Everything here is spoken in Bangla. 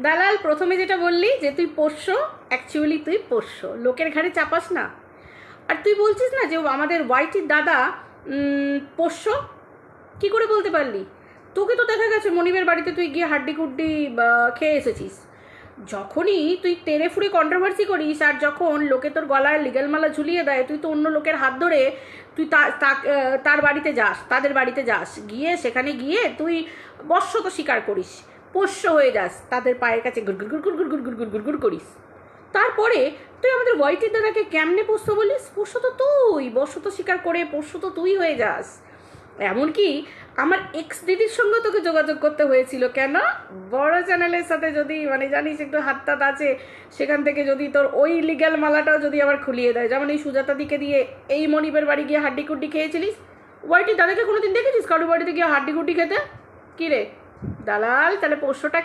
দালাল, প্রথমে যেটা বললি যে তুই পোষ্য, অ্যাকচুয়ালি তুই পোষ্য, লোকের ঘাড়ে চাপাস না। আর তুই বলছিস না যে আমাদের ওয়াইটির দাদা পোষ্য, কি করে বলতে পারলি? তোকে তো দেখা গেছে মনিবের বাড়িতে তুই গিয়ে হাড্ডি কুড্ডি খেয়ে এসেছিস। যখনই তুই তেড়ে ফুড়ে কন্ট্রোভার্সি করিস আর যখন লোকে তোর গলায় লিগ্যাল মালা ঝুলিয়ে দেয়, তুই তো অন্য লোকের হাত ধরে তুই তার বাড়িতে যাস, তাদের বাড়িতে যাস, গিয়ে সেখানে গিয়ে তুই বশ্যতা স্বীকার করিস, পোষ্য হয়ে যাস, তাদের পায়ের কাছে গুড় গুড় গুড় গুড় গুড় গুড় গুড় গুড় গুড় করিস। তারপরে তুই আমাদের ওয়াইটির দাদাকে কেমনে পোষ্য বলিস? পোষ্য তো তুই, বশ্যতা স্বীকার করে পোষ্য তো তুই হয়ে যাস। এমনকি আমার এক্স দিদির সঙ্গে তোকে যোগাযোগ করতে হয়েছিল, কেন? বড় চ্যানেলের সাথে যদি মানে জানিস একটু হাতটাত আছে, সেখান থেকে যদি তোর ওই লিগ্যাল মালাটাও যদি আবার খুলিয়ে দেয়, যেমন এই সুজাতা দিকে দিয়ে এই মনিবের বাড়ি গিয়ে হাড্ডি কুড্ডি খেয়েছিলিস। ওয়াইটি দাদাকে কোনোদিন দেখেছিস কারোর বাড়িতে গিয়ে হাড্ডি কুড্ডি খেতে? কী রে দালাল, তাহলে পোষ্যটা